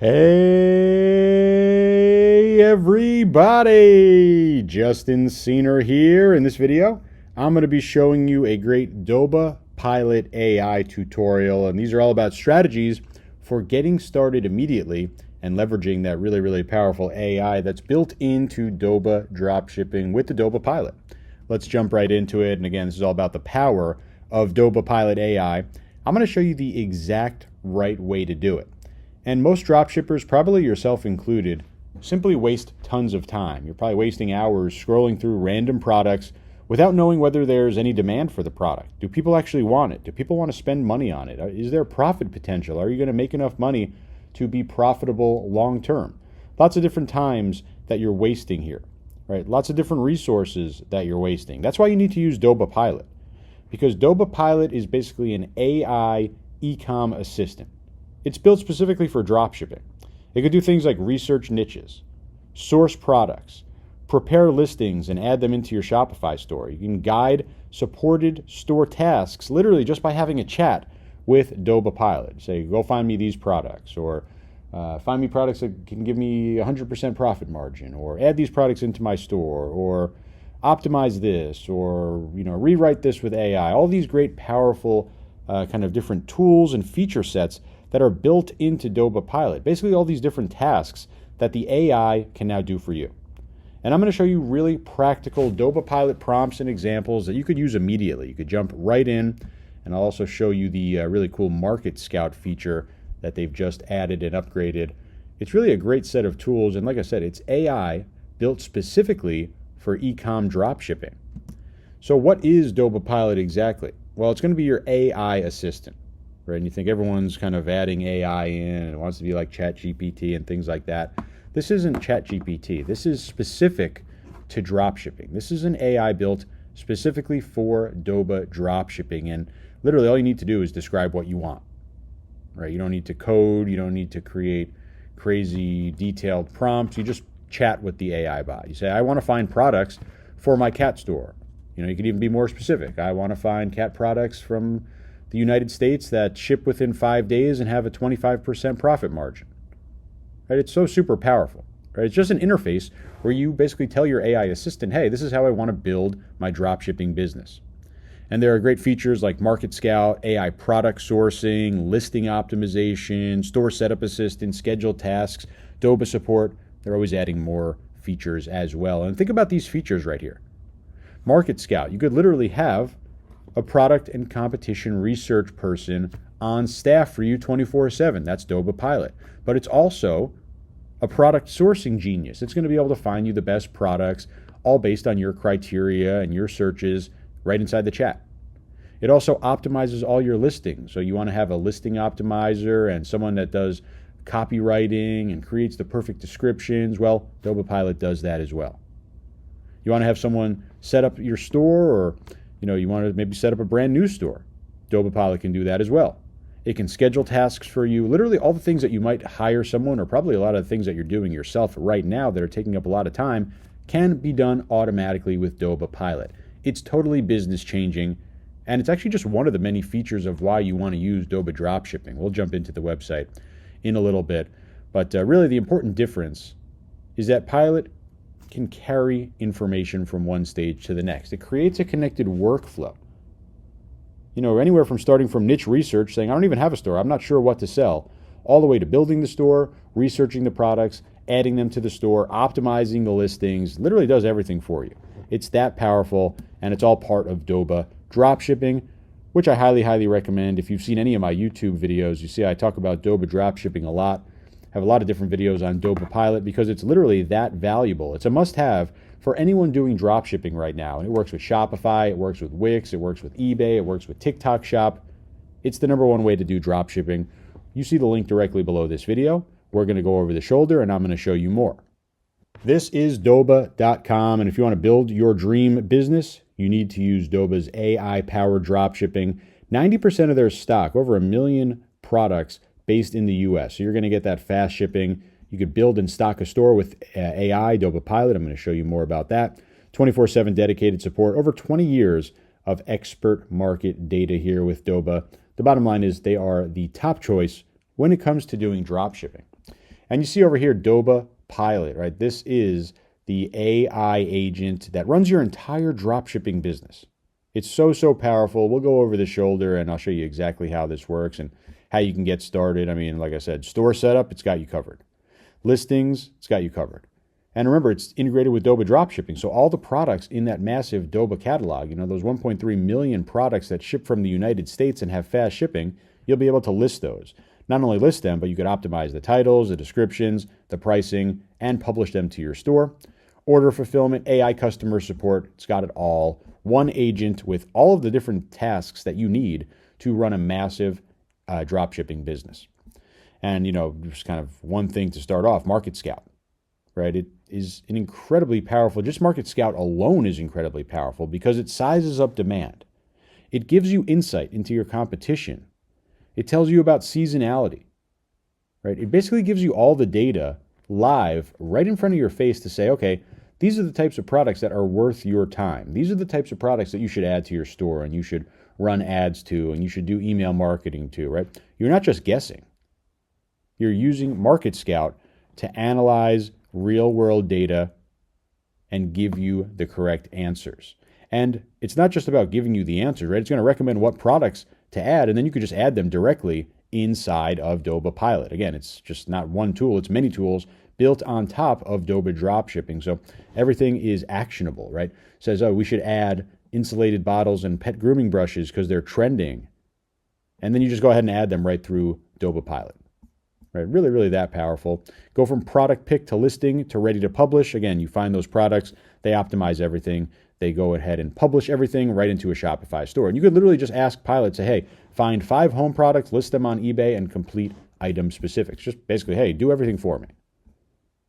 Hey everybody, Justin Cena here. In this video, I'm going to be showing you a great Doba Pilot AI tutorial, and these are all about strategies for getting started immediately and leveraging that really powerful AI that's built into Doba Dropshipping with the Doba Pilot. Let's jump right into it. And again, this is all about the power of Doba Pilot AI. I'm going to show you the exact right way to do it. And most dropshippers, probably yourself included, simply waste tons of time. You're probably wasting hours scrolling through random products without knowing whether there's any demand for the product. Do people actually want it? Do people want to spend money on it? Is there profit potential? Are you going to make enough money to be profitable long term? Lots of different times that you're wasting here, right? Lots of different resources that you're wasting. That's why you need to use Doba Pilot, because Doba Pilot is basically an AI e-com assistant. It's built specifically for dropshipping. It could do things like research niches, source products, prepare listings and add them into your Shopify store. You can guide supported store tasks literally just by having a chat with Doba Pilot. Say, go find me these products, or find me products that can give me 100% profit margin, or add these products into my store, or optimize this, or rewrite this with AI. All these great, powerful kind of different tools and feature sets that are built into Doba Pilot. Basically all these different tasks that the AI can now do for you. And I'm going to show you really practical Doba Pilot prompts and examples that you could use immediately. You could jump right in, and I'll also show you the really cool Market Scout feature that they've just added and upgraded. It's really a great set of tools, and like I said, it's AI built specifically for e-com dropshipping. So what is Doba Pilot exactly? Well, it's going to be your AI assistant. Right? And you think everyone's kind of adding AI in and wants to be like ChatGPT and things like that. This isn't ChatGPT. This is specific to dropshipping. This is an AI built specifically for Doba dropshipping. And literally all you need to do is describe what you want. Right? You don't need to code. You don't need to create crazy detailed prompts. You just chat with the AI bot. You say, I want to find products for my cat store. You could even be more specific. I want to find cat products from the United States that ship within 5 days and have a 25% profit margin. Right? It's so super powerful. Right? It's just an interface where you basically tell your AI assistant, hey, this is how I want to build my dropshipping business. And there are great features like Market Scout, AI product sourcing, listing optimization, store setup assistant, scheduled tasks, Doba support. They're always adding more features as well. And think about these features right here. Market Scout, you could literally have a product and competition research person on staff for you 24/7. That's Doba Pilot. But it's also a product sourcing genius. It's going to be able to find you the best products, all based on your criteria and your searches right inside the chat. It also optimizes all your listings. So you want to have a listing optimizer and someone that does copywriting and creates the perfect descriptions. Well, Doba Pilot does that as well. You want to have someone set up your store, or you want to maybe set up a brand new store. Doba Pilot can do that as well. It can schedule tasks for you. Literally all the things that you might hire someone, or probably a lot of the things that you're doing yourself right now that are taking up a lot of time, can be done automatically with Doba Pilot. It's totally business changing, and it's actually just one of the many features of why you want to use Doba Dropshipping. We'll jump into the website in a little bit, but really the important difference is that Pilot can carry information from one stage to the next. It creates a connected workflow. Anywhere from starting from niche research, saying, I don't even have a store, I'm not sure what to sell, all the way to building the store, researching the products, adding them to the store, optimizing the listings, literally does everything for you. It's that powerful, and it's all part of Doba Dropshipping, which I highly recommend. If you've seen any of my YouTube videos, you see I talk about Doba Dropshipping a lot. Have a lot of different videos on Doba Pilot because it's literally that valuable. It's a must-have for anyone doing dropshipping right now. And it works with Shopify, it works with Wix, it works with eBay, it works with TikTok Shop. It's the #1 way to do dropshipping. You see the link directly below this video. We're going to go over the shoulder, and I'm going to show you more. This is Doba.com, and if you want to build your dream business, you need to use Doba's AI-powered dropshipping. 90% of their stock, over 1 million products, based in the US. So you're going to get that fast shipping. You could build and stock a store with AI, Doba Pilot. I'm going to show you more about that. 24/7 dedicated support. Over 20 years of expert market data here with Doba. The bottom line is they are the top choice when it comes to doing drop shipping. And you see over here, Doba Pilot, right? This is the AI agent that runs your entire dropshipping business. It's so powerful. We'll go over the shoulder and I'll show you exactly how this works and how you can get started. I mean, like I said, store setup, it's got you covered. Listings, it's got you covered. And remember, it's integrated with Doba Dropshipping. So all the products in that massive Doba catalog, those 1.3 million products that ship from the United States and have fast shipping, you'll be able to list those. Not only list them, but you could optimize the titles, the descriptions, the pricing, and publish them to your store. Order fulfillment, AI customer support, it's got it all. One agent with all of the different tasks that you need to run a massive dropshipping business. And, just kind of one thing to start off, Market Scout, right? It is an incredibly powerful, just Market Scout alone is incredibly powerful because it sizes up demand. It gives you insight into your competition. It tells you about seasonality, right? It basically gives you all the data live right in front of your face to say, okay, these are the types of products that are worth your time. These are the types of products that you should add to your store and you should run ads to and you should do email marketing to, right? You're not just guessing. You're using Market Scout to analyze real-world data and give you the correct answers. And it's not just about giving you the answers, right? It's going to recommend what products to add, and then you could just add them directly inside of Doba Pilot. Again, it's just not one tool, it's many tools built on top of Doba Dropshipping. So everything is actionable, right? It says, oh, we should add insulated bottles and pet grooming brushes because they're trending. And then you just go ahead and add them right through Doba Pilot. Right? Really that powerful. Go from product pick to listing to ready to publish. Again, you find those products, they optimize everything. They go ahead and publish everything right into a Shopify store. And you could literally just ask Pilot, say, hey, find 5 home products, list them on eBay, and complete item specifics. Just basically, hey, do everything for me.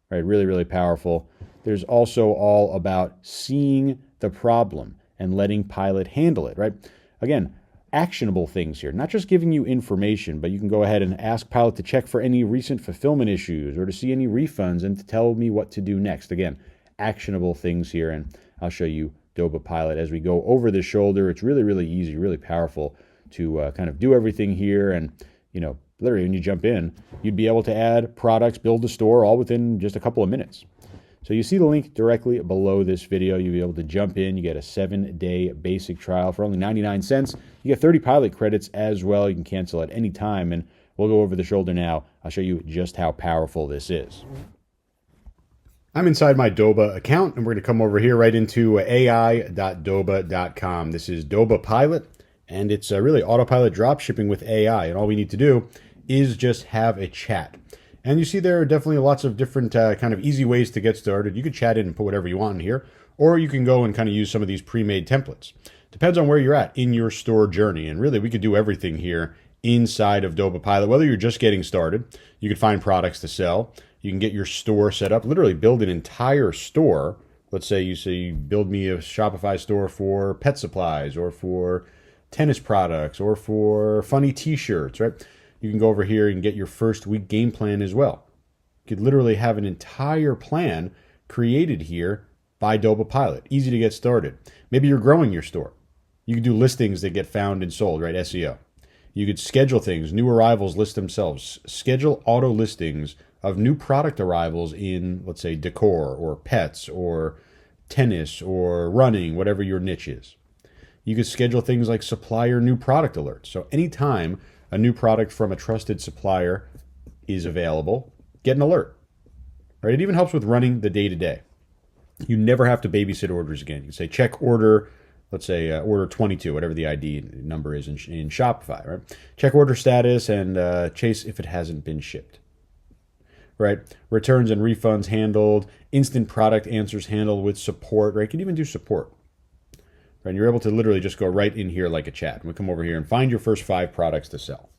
Right? Really powerful. There's also all about seeing the problem and letting Pilot handle it, right? Again, actionable things here, not just giving you information, but you can go ahead and ask Pilot to check for any recent fulfillment issues or to see any refunds and to tell me what to do next. Again, actionable things here, and I'll show you Doba Pilot as we go over the shoulder. It's really easy, really powerful to kind of do everything here. And, literally when you jump in, you'd be able to add products, build the store all within just a couple of minutes. So you see the link directly below this video. You'll be able to jump in. You get a 7-day basic trial for only 99 cents. You get 30 pilot credits as well. You can cancel at any time. And we'll go over the shoulder now. I'll show you just how powerful this is. I'm inside my Doba account, and we're going to come over here right into ai.doba.com. This is Doba Pilot, and it's really autopilot dropshipping with AI. And all we need to do is just have a chat. And you see there are definitely lots of different kind of easy ways to get started. You can chat in and put whatever you want in here, or you can go and kind of use some of these pre-made templates. Depends on where you're at in your store journey. And really, we could do everything here inside of Doba Pilot. Whether you're just getting started, you could find products to sell. You can get your store set up, literally build an entire store. Let's say you build me a Shopify store for pet supplies or for tennis products or for funny t-shirts, right? You can go over here and get your first week game plan as well. You could literally have an entire plan created here by Doba Pilot. Easy to get started. Maybe you're growing your store. You can do listings that get found and sold, right? SEO. You could schedule things. New arrivals list themselves. Schedule auto listings of new product arrivals in, let's say, decor or pets or tennis or running, whatever your niche is. You could schedule things like supplier new product alerts. So anytime a new product from a trusted supplier is available, get an alert. Right? It even helps with running the day-to-day. You never have to babysit orders again. You can say check order, let's say order 22, whatever the ID number is in Shopify. Right? Check order status and chase if it hasn't been shipped. Right? Returns and refunds handled, instant product answers handled with support. Right? You can even do support. Right? And you're able to literally just go right in here like a chat. We'll come over here and find your first 5 products to sell.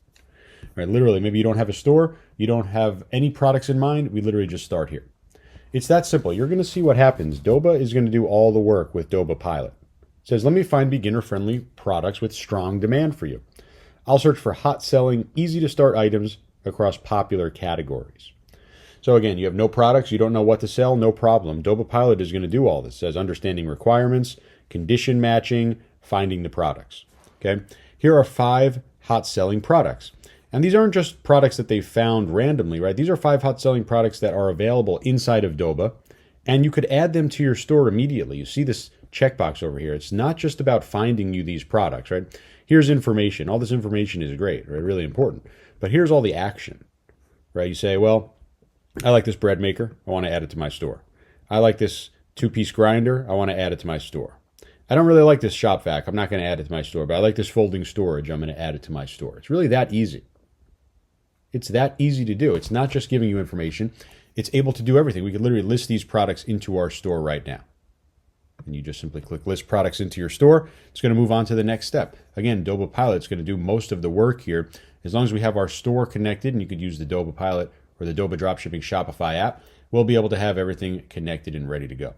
Right? Literally, maybe you don't have a store, you don't have any products in mind. We literally just start here. It's that simple. You're going to see what happens. Doba is going to do all the work with Doba Pilot. It says, let me find beginner-friendly products with strong demand for you. I'll search for hot-selling, easy-to-start items across popular categories. So again, you have no products, you don't know what to sell, no problem. Doba Pilot is going to do all this. It says understanding requirements, condition matching, finding the products. Okay. Here are 5 hot selling products. And these aren't just products that they found randomly, right? These are 5 hot selling products that are available inside of Doba, and you could add them to your store immediately. You see this checkbox over here. It's not just about finding you these products, right? Here's information. All this information is great, right? Really important. But here's all the action, right? You say, well, I like this bread maker. I want to add it to my store. I like this 2-piece grinder. I want to add it to my store. I don't really like this shop vac. I'm not going to add it to my store, but I like this folding storage. I'm going to add it to my store. It's really that easy. It's that easy to do. It's not just giving you information. It's able to do everything. We could literally list these products into our store right now. And you just simply click list products into your store. It's going to move on to the next step. Again, Doba Pilot's going to do most of the work here. As long as we have our store connected, and you could use the Doba Pilot or the Doba Dropshipping Shopify app, we'll be able to have everything connected and ready to go.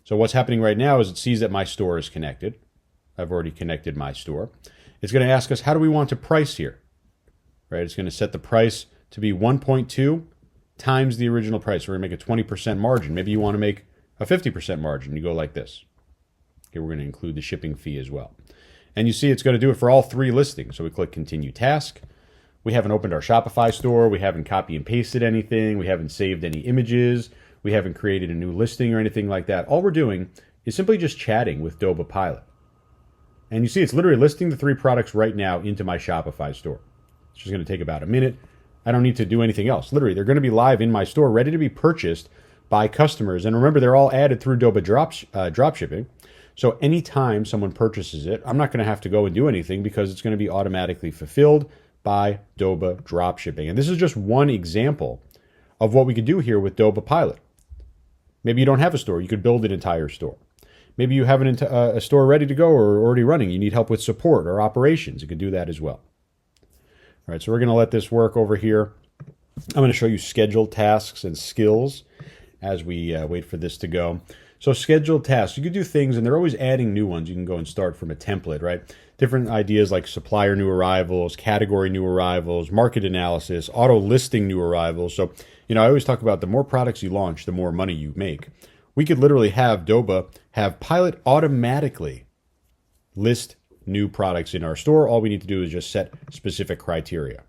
So what's happening right now is it sees that my store is connected. I've already connected my store. It's going to ask us, how do we want to price here? Right? It's going to set the price to be 1.2 times the original price. We're going to make a 20% margin. Maybe you want to make a 50% margin. You go like this. Okay, we're going to include the shipping fee as well. And you see it's going to do it for all 3 listings. So we click continue task. We haven't opened our Shopify store. We haven't copy and pasted anything. We haven't saved any images. We haven't created a new listing or anything like that. All we're doing is simply just chatting with Doba Pilot. And you see it's literally listing the 3 products right now into my Shopify store. It's just going to take about a minute. I don't need to do anything else. Literally, they're going to be live in my store, ready to be purchased by customers. And remember, they're all added through Doba Dropshipping. So anytime someone purchases it, I'm not going to have to go and do anything because it's going to be automatically fulfilled by Doba Dropshipping. And this is just one example of what we could do here with Doba Pilot. Maybe you don't have a store. You could build an entire store. Maybe you have a store ready to go or already running. You need help with support or operations. You could do that as well. All right, so we're going to let this work over here. I'm going to show you scheduled tasks and skills as we wait for this to go. So scheduled tasks, you could do things, and they're always adding new ones. You can go and start from a template, right? Different ideas like supplier new arrivals, category new arrivals, market analysis, auto listing new arrivals. So, I always talk about the more products you launch, the more money you make. We could literally have Doba have Pilot automatically list new products in our store. All we need to do is just set specific criteria.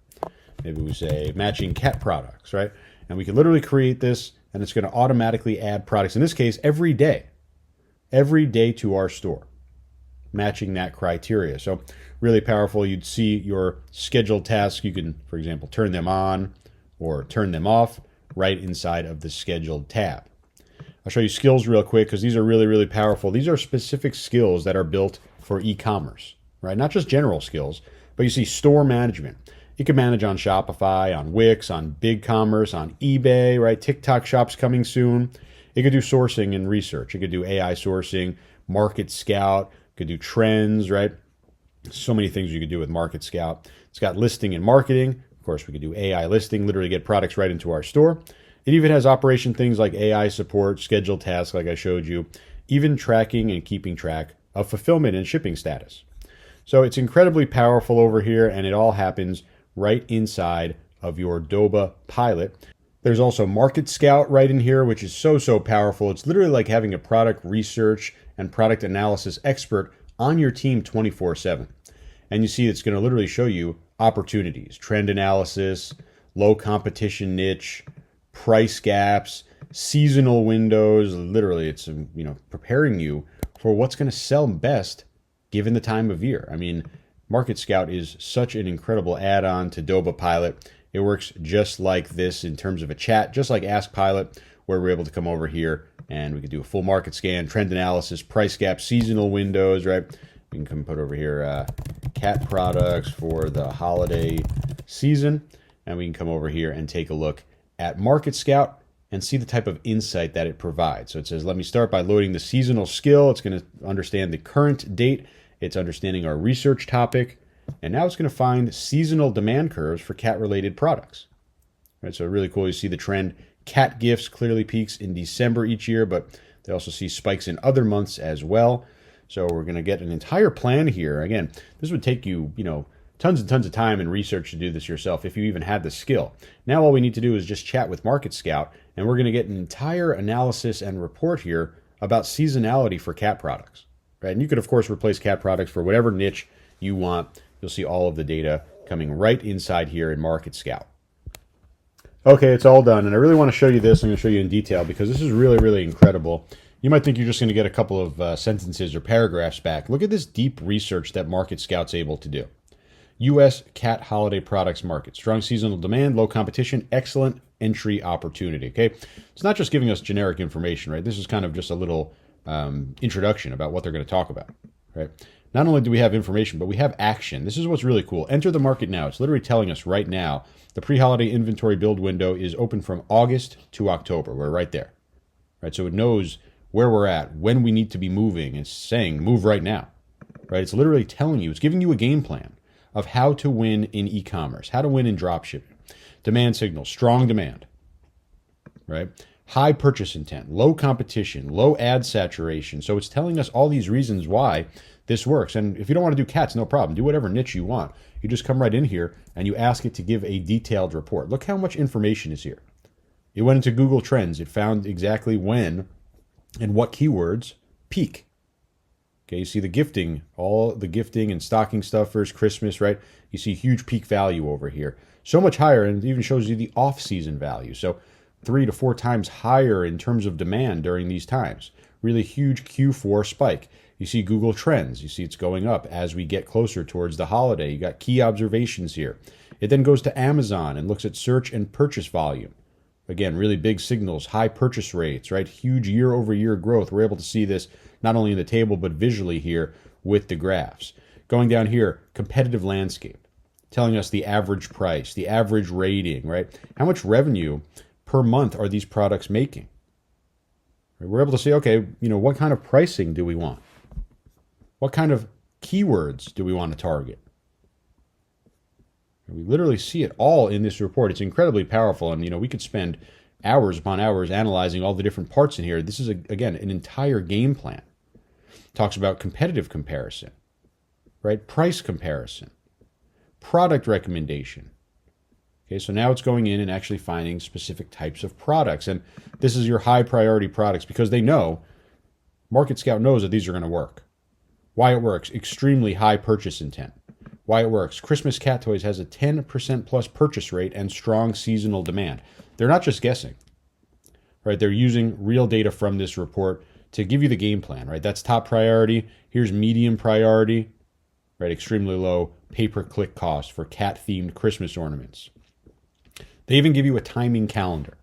Maybe we say matching cat products, right? And we can literally create this, and it's going to automatically add products, in this case, every day to our store, matching that criteria. So really powerful. You'd see your scheduled tasks. You can, for example, turn them on or turn them off right inside of the scheduled tab. I'll show you skills real quick because these are really, really powerful. These are specific skills that are built for e-commerce, right? Not just general skills, but you see store management. You can manage on Shopify, on Wix, on BigCommerce, on eBay, right? TikTok shops coming soon. You could do sourcing and research. You could do AI sourcing, Market Scout. You could do trends, right? So many things you could do with Market Scout. It's got listing and marketing. Of course, we could do AI listing, literally get products right into our store. It even has operation things like AI support, scheduled tasks like I showed you, even tracking and keeping track of fulfillment and shipping status. So it's incredibly powerful over here, and it all happens right inside of your Doba Pilot. There's also Market Scout right in here, which is so powerful. It's literally like having a product research and product analysis expert on your team 24/7. And you see it's going to literally show you opportunities, trend analysis, low competition niche, price gaps, seasonal windows. Literally, it's preparing you for what's going to sell best given the time of year. I mean, Market Scout is such an incredible add-on to Doba Pilot. It works just like this in terms of a chat, just like Ask Pilot, where we're able to come over here and we can do a full market scan, trend analysis, price gap, seasonal windows, right? We can come put over here cat products for the holiday season, and we can come over here and take a look at Market Scout and see the type of insight that it provides. So it says, let me start by loading the seasonal skill. It's going to understand the current date. It's understanding our research topic. And now it's going to find seasonal demand curves for cat-related products. Right, so really cool. You see the trend. Cat gifts clearly peaks in December each year, but they also see spikes in other months as well. So we're going to get an entire plan here. Again, this would take you, tons and tons of time and research to do this yourself if you even had the skill. Now all we need to do is just chat with Market Scout, and we're going to get an entire analysis and report here about seasonality for cat products. Right? And you could, of course, replace cat products for whatever niche you want. You'll see all of the data coming right inside here in Market Scout. Okay, it's all done, and I really want to show you this. I'm going to show you in detail because this is really, really incredible. You might think you're just going to get a couple of sentences or paragraphs back. Look at this deep research that Market Scout's able to do. U.S. cat holiday products market. Strong seasonal demand, low competition, excellent entry opportunity. Okay, it's not just giving us generic information, right? This is kind of just a little introduction about what they're going to talk about, right? Not only do we have information, but we have action. This is what's really cool. Enter the market now. It's literally telling us right now the pre-holiday inventory build window is open from August to October. We're right there, right? So it knows where we're at, when we need to be moving. It's saying move right now, right? It's literally telling you, it's giving you a game plan of how to win in e-commerce, how to win in dropshipping. Demand signals, strong demand, right? High purchase intent, low competition, low ad saturation. So it's telling us all these reasons why this works. And if you don't want to do cats, no problem. Do whatever niche you want. You just come right in here and you ask it to give a detailed report. Look how much information is here. It went into Google Trends. It found exactly when and what keywords peak. Okay, you see the gifting, all the gifting and stocking stuffers, Christmas, right? You see huge peak value over here. So much higher, and it even shows you the off-season value. So 3 to 4 times higher in terms of demand during these times. Really huge Q4 spike. You see Google Trends. You see it's going up as we get closer towards the holiday. You got key observations here. It then goes to Amazon and looks at search and purchase volume. Again, really big signals, high purchase rates, right? Huge year-over-year growth. We're able to see this not only in the table, but visually here with the graphs. Going down here, competitive landscape, telling us the average price, the average rating, right? How much revenue per month are these products making? We're able to say, okay, what kind of pricing do we want? What kind of keywords do we want to target? We literally see it all in this report. It's incredibly powerful, and we could spend hours upon hours analyzing all the different parts in here. This is, again, an entire game plan. Talks about competitive comparison, right? Price comparison, product recommendation. Okay, so now it's going in and actually finding specific types of products. And this is your high priority products because they know, Market Scout knows that these are going to work. Why it works, extremely high purchase intent. Why it works, Christmas cat toys has a 10% plus purchase rate and strong seasonal demand. They're not just guessing, right? They're using real data from this report to give you the game plan, right? That's top priority. Here's medium priority, right? Extremely low pay-per-click cost for cat-themed Christmas ornaments. They even give you a timing calendar.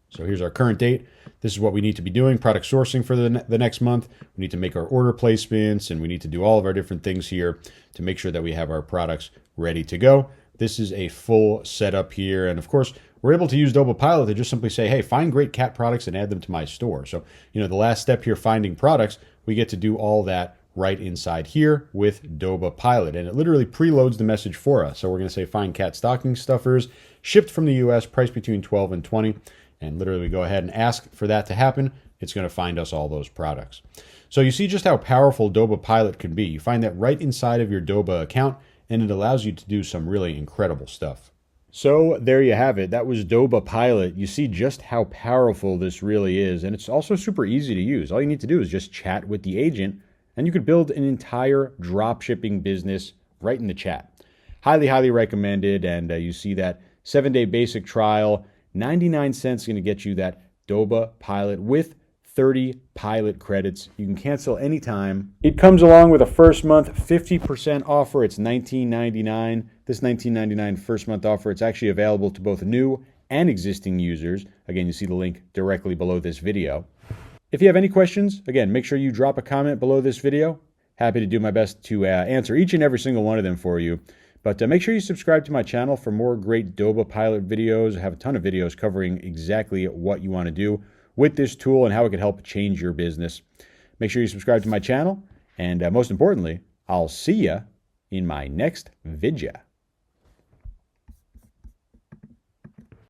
So here's our current date. This is what we need to be doing, product sourcing for the next month. We need to make our order placements, and we need to do all of our different things here to make sure that we have our products ready to go. This is a full setup here. And of course, we're able to use Doba Pilot to just simply say, hey, find great cat products and add them to my store. So, the last step here, finding products, we get to do all that right inside here with Doba Pilot. And it literally preloads the message for us. So we're going to say find cat stocking stuffers, shipped from the US, price between 12 and 20. And literally we go ahead and ask for that to happen. It's going to find us all those products. So you see just how powerful Doba Pilot can be. You find that right inside of your Doba account, and it allows you to do some really incredible stuff. So there you have it. That was Doba Pilot. You see just how powerful this really is. And it's also super easy to use. All you need to do is just chat with the agent, and you could build an entire dropshipping business right in the chat. Highly, highly recommended. And you see that 7-day basic trial, 99 cents going to get you that Doba Pilot with 30 pilot credits. You can cancel anytime. It comes along with a first month 50% offer. It's $19.99. This $19.99 first month offer, it's actually available to both new and existing users. Again, you see the link directly below this video. If you have any questions, again, make sure you drop a comment below this video. Happy to do my best to answer each and every single one of them for you. But make sure you subscribe to my channel for more great Doba Pilot videos. I have a ton of videos covering exactly what you want to do with this tool and how it can help change your business. Make sure you subscribe to my channel. And most importantly, I'll see you in my next video.